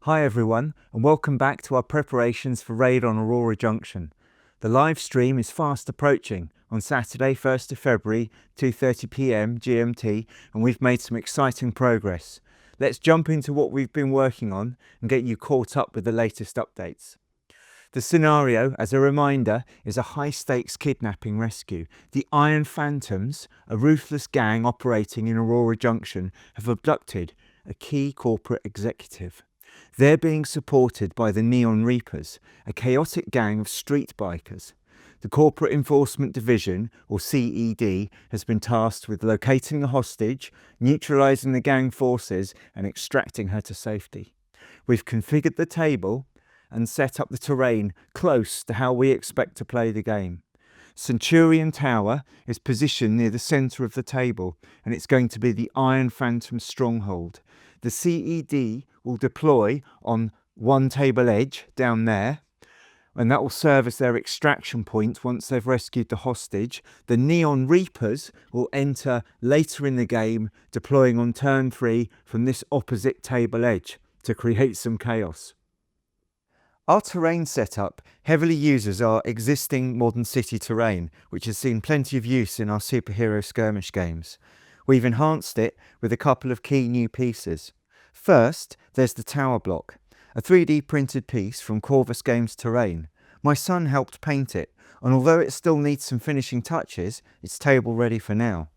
Hi everyone, and welcome back to our preparations for Raid on Aurora Junction. The live stream is fast approaching on Saturday 1st of February, 2:30 PM GMT, and we've made some exciting progress. Let's jump into what we've been working on and get you caught up with the latest updates. The scenario, as a reminder, is a high-stakes kidnapping rescue. The Iron Phantoms, a ruthless gang operating in Aurora Junction, have abducted a key corporate executive. They're being supported by the Neon Reapers, a chaotic gang of street bikers. The Corporate Enforcement Division, or CED, has been tasked with locating the hostage, neutralising the gang forces, and extracting her to safety. We've configured the table and set up the terrain close to how we expect to play the game. Centurion Tower is positioned near the centre of the table, and it's going to be the Iron Phantom stronghold. The CED will deploy on one table edge down there, and that will serve as their extraction point once they've rescued the hostage. The Neon Reapers will enter later in the game, deploying on turn 3 from this opposite table edge to create some chaos. Our terrain setup heavily uses our existing modern city terrain, which has seen plenty of use in our superhero skirmish games. We've enhanced it with a couple of key new pieces. First, there's the tower block, a 3D printed piece from Corvus Games Terrain. My son helped paint it, and although it still needs some finishing touches, it's table ready for now.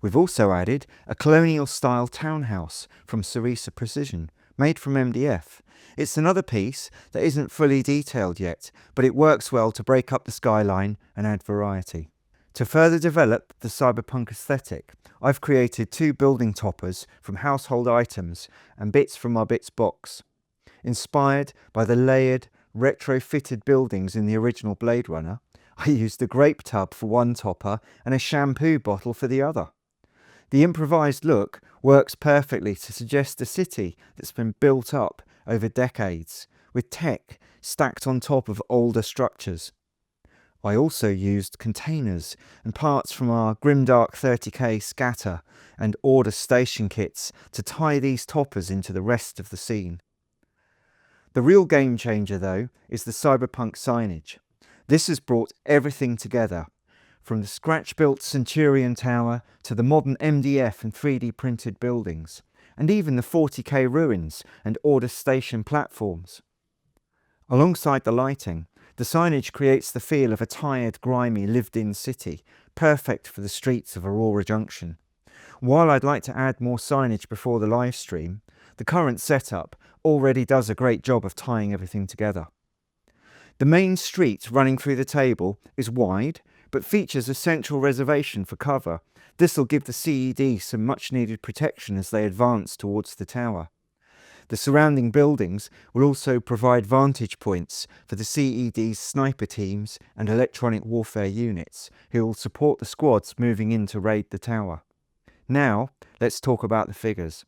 We've also added a colonial-style townhouse from Cerisa Precision, made from MDF. It's another piece that isn't fully detailed yet, but it works well to break up the skyline and add variety. To further develop the cyberpunk aesthetic, I've created 2 building toppers from household items and bits from our bits box. Inspired by the layered, retrofitted buildings in the original Blade Runner, I used a grape tub for one topper and a shampoo bottle for the other. The improvised look works perfectly to suggest a city that's been built up over decades, with tech stacked on top of older structures. I also used containers and parts from our Grimdark 30K scatter and order station kits to tie these toppers into the rest of the scene. The real game changer, though, is the Cyberpunk Signage. This has brought everything together, from the Scratchbuilt Centurion Tower to the modern MDF and 3D printed buildings, and even the 40K ruins and order station platforms. Alongside the lighting, the signage creates the feel of a tired, grimy, lived-in city, perfect for the streets of Aurora Junction. While I'd like to add more signage before the live stream, the current setup already does a great job of tying everything together. The main street running through the table is wide, but features a central reservation for cover. This will give the CED some much-needed protection as they advance towards the tower. The surrounding buildings will also provide vantage points for the CED's sniper teams and electronic warfare units, who will support the squads moving in to raid the tower. Now, let's talk about the figures.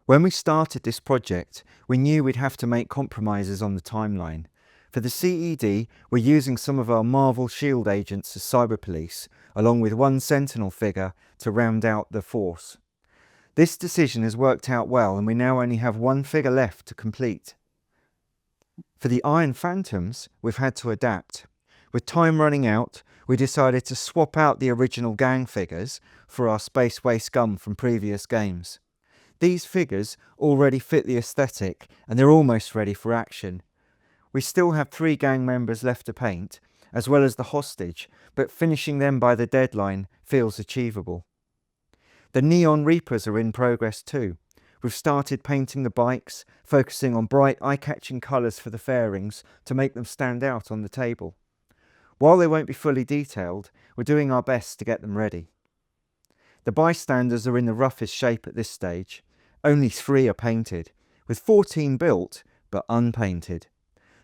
When we started this project, we knew we'd have to make compromises on the timeline. For the CED, we're using some of our Marvel Shield agents as cyber police, along with one Sentinel figure to round out the force. This decision has worked out well, and we now only have one figure left to complete. For the Iron Phantoms, we've had to adapt. With time running out, we decided to swap out the original gang figures for our Space Waste scum from previous games. These figures already fit the aesthetic, and they're almost ready for action. We still have 3 gang members left to paint, as well as the hostage, but finishing them by the deadline feels achievable. The Neon Reapers are in progress too. We've started painting the bikes, focusing on bright, eye-catching colours for the fairings to make them stand out on the table. While they won't be fully detailed, we're doing our best to get them ready. The bystanders are in the roughest shape at this stage. Only 3 are painted, with 14 built but unpainted.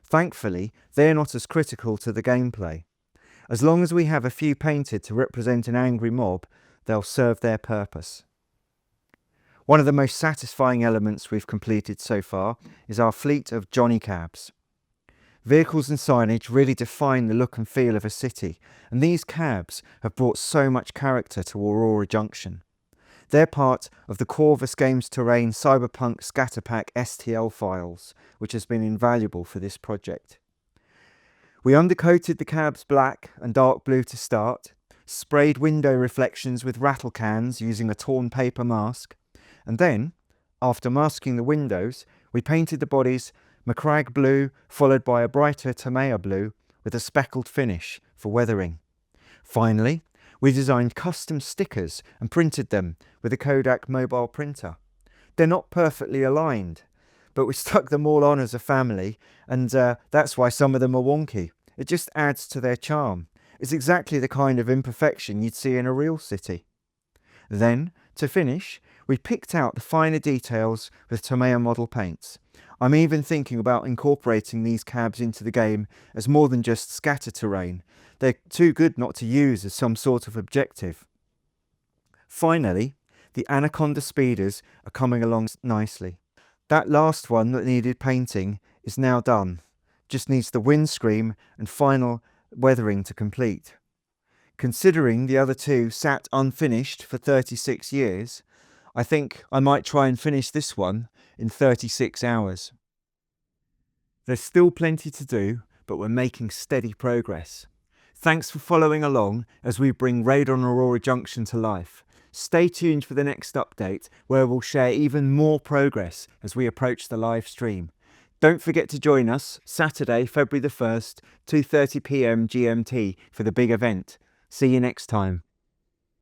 Thankfully, they're not as critical to the gameplay. As long as we have a few painted to represent an angry mob, they'll serve their purpose. One of the most satisfying elements we've completed so far is our fleet of Jonny Cabs. Vehicles and signage really define the look and feel of a city, and these cabs have brought so much character to Aurora Junction. They're part of the Corvus Games Terrain Cyberpunk Scatterpack STL files, which has been invaluable for this project. We undercoated the cabs black and dark blue to start, sprayed window reflections with rattle cans using a torn paper mask, and then, after masking the windows, we painted the bodies Macragge blue followed by a brighter Tamiya blue with a speckled finish for weathering. Finally, we designed custom stickers and printed them with a Kodak mobile printer. They're not perfectly aligned, but we stuck them all on as a family, and that's why some of them are wonky. It just adds to their charm. It's exactly the kind of imperfection you'd see in a real city. Then, to finish, we picked out the finer details with Tamiya model paints. I'm even thinking about incorporating these cabs into the game as more than just scatter terrain. They're too good not to use as some sort of objective. Finally, the Anaconda speeders are coming along nicely. That last one that needed painting is now done. Just needs the windscreen and final weathering to complete. Considering the other two sat unfinished for 36 years, I think I might try and finish this one in 36 hours. There's still plenty to do, but we're making steady progress. Thanks for following along as we bring Raid on Aurora Junction to life. Stay tuned for the next update, where we'll share even more progress as we approach the live stream. Don't forget to join us Saturday, February the 1st, 2:30 p.m. GMT for the big event. See you next time.